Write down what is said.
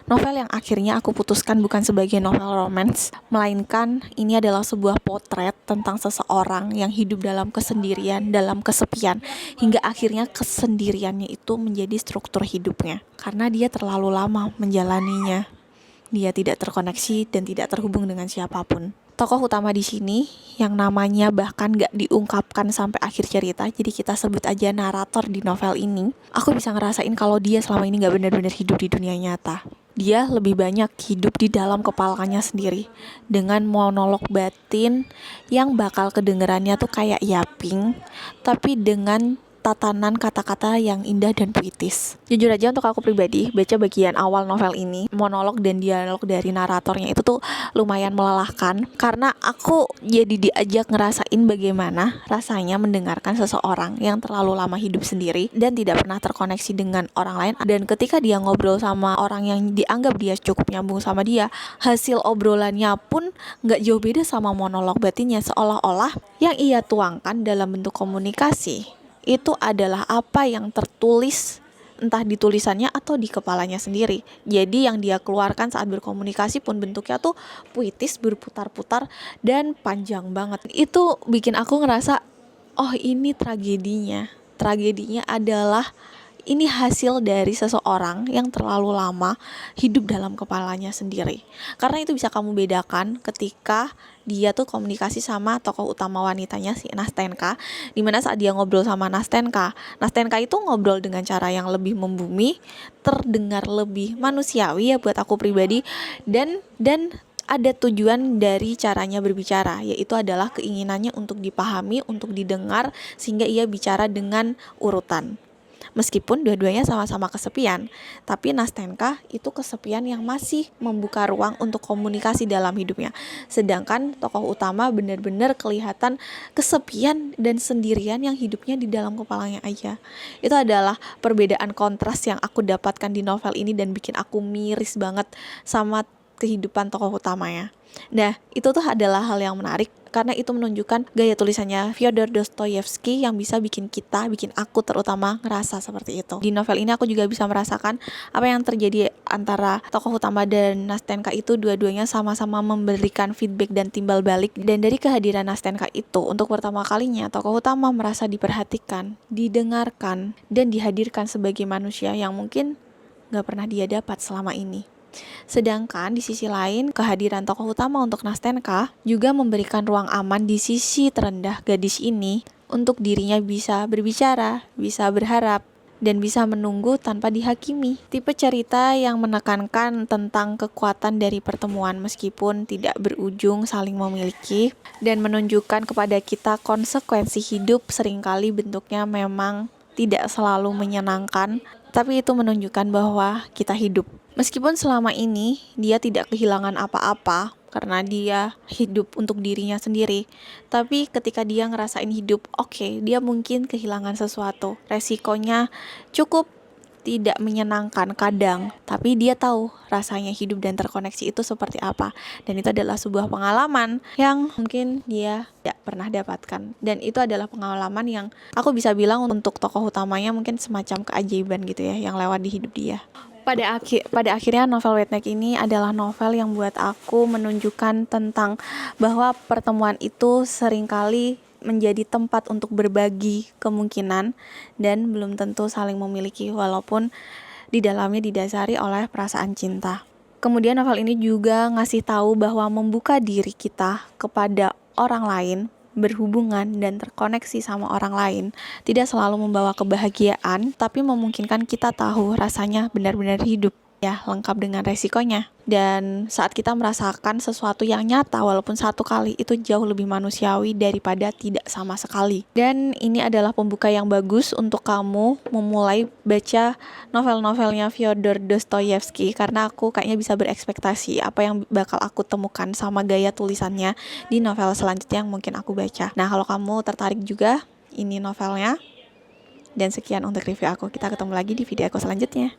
Novel yang akhirnya aku putuskan bukan sebagai novel romance, melainkan ini adalah sebuah potret tentang seseorang yang hidup dalam kesendirian, dalam kesepian, hingga akhirnya kesendiriannya itu menjadi struktur hidupnya. Karena dia terlalu lama menjalaninya. Dia tidak terkoneksi dan tidak terhubung dengan siapapun. Tokoh utama di sini yang namanya bahkan gak diungkapkan sampai akhir cerita, jadi kita sebut aja narator di novel ini. Aku bisa ngerasain kalau dia selama ini gak benar-benar hidup di dunia nyata. Dia lebih banyak hidup di dalam kepalanya sendiri, dengan monolog batin yang bakal kedengerannya tuh kayak yaping, tapi dengan tatanan kata-kata yang indah dan puitis. Jujur aja untuk aku pribadi, baca bagian awal novel ini, monolog dan dialog dari naratornya itu tuh lumayan melelahkan, karena aku jadi diajak ngerasain bagaimana rasanya mendengarkan seseorang yang terlalu lama hidup sendiri dan tidak pernah terkoneksi dengan orang lain. Dan ketika dia ngobrol sama orang yang dianggap dia cukup nyambung sama dia, hasil obrolannya pun gak jauh beda sama monolog batinnya, seolah-olah yang ia tuangkan dalam bentuk komunikasi itu adalah apa yang tertulis, entah di tulisannya atau di kepalanya sendiri. Jadi yang dia keluarkan saat berkomunikasi pun bentuknya tuh puitis, berputar-putar, dan panjang banget. Itu bikin aku ngerasa, oh ini tragedinya. Tragedinya adalah ini hasil dari seseorang yang terlalu lama hidup dalam kepalanya sendiri. Karena itu bisa kamu bedakan ketika dia tuh komunikasi sama tokoh utama wanitanya, si Nastenka, dimana saat dia ngobrol sama Nastenka itu ngobrol dengan cara yang lebih membumi, terdengar lebih manusiawi ya buat aku pribadi, dan ada tujuan dari caranya berbicara, yaitu adalah keinginannya untuk dipahami, untuk didengar, sehingga ia bicara dengan urutan. Meskipun dua-duanya sama-sama kesepian, tapi Nastenka itu kesepian yang masih membuka ruang untuk komunikasi dalam hidupnya. Sedangkan tokoh utama benar-benar kelihatan kesepian dan sendirian yang hidupnya di dalam kepalanya aja. Itu adalah perbedaan kontras yang aku dapatkan di novel ini dan bikin aku miris banget sama kehidupan tokoh utamanya. Nah, itu tuh adalah hal yang menarik karena itu menunjukkan gaya tulisannya Fyodor Dostoyevsky yang bisa bikin aku terutama ngerasa seperti itu. Di novel ini aku juga bisa merasakan apa yang terjadi antara tokoh utama dan Nastenka itu, dua-duanya sama-sama memberikan feedback dan timbal balik. Dan dari kehadiran Nastenka itu, untuk pertama kalinya tokoh utama merasa diperhatikan, didengarkan, dan dihadirkan sebagai manusia yang mungkin gak pernah dia dapat selama ini. Sedangkan di sisi lain, kehadiran tokoh utama untuk Nastenka juga memberikan ruang aman di sisi terendah gadis ini untuk dirinya bisa berbicara, bisa berharap, dan bisa menunggu tanpa dihakimi. Tipe cerita yang menekankan tentang kekuatan dari pertemuan meskipun tidak berujung saling memiliki, dan menunjukkan kepada kita konsekuensi hidup seringkali bentuknya memang tidak selalu menyenangkan, tapi itu menunjukkan bahwa kita hidup. Meskipun selama ini dia tidak kehilangan apa-apa karena dia hidup untuk dirinya sendiri, tapi ketika dia ngerasain hidup, oke, dia mungkin kehilangan sesuatu. Resikonya cukup tidak menyenangkan kadang, tapi dia tahu rasanya hidup dan terkoneksi itu seperti apa. Dan itu adalah sebuah pengalaman yang mungkin dia tidak pernah dapatkan. Dan itu adalah pengalaman yang aku bisa bilang untuk tokoh utamanya mungkin semacam keajaiban gitu ya, yang lewat di hidup dia. Pada akhirnya novel Wetneck ini adalah novel yang buat aku menunjukkan tentang bahwa pertemuan itu seringkali menjadi tempat untuk berbagi kemungkinan dan belum tentu saling memiliki, walaupun di dalamnya didasari oleh perasaan cinta. Kemudian novel ini juga ngasih tahu bahwa membuka diri kita kepada orang lain, berhubungan dan terkoneksi sama orang lain tidak selalu membawa kebahagiaan, tapi memungkinkan kita tahu rasanya benar-benar hidup, ya, lengkap dengan resikonya. Dan saat kita merasakan sesuatu yang nyata walaupun satu kali, itu jauh lebih manusiawi daripada tidak sama sekali. Dan ini adalah pembuka yang bagus untuk kamu memulai baca novel-novelnya Fyodor Dostoyevsky, karena aku kayaknya bisa berekspektasi apa yang bakal aku temukan sama gaya tulisannya di novel selanjutnya yang mungkin aku baca. Nah, kalau kamu tertarik juga, ini novelnya. Dan sekian untuk review aku. Kita ketemu lagi di video aku selanjutnya.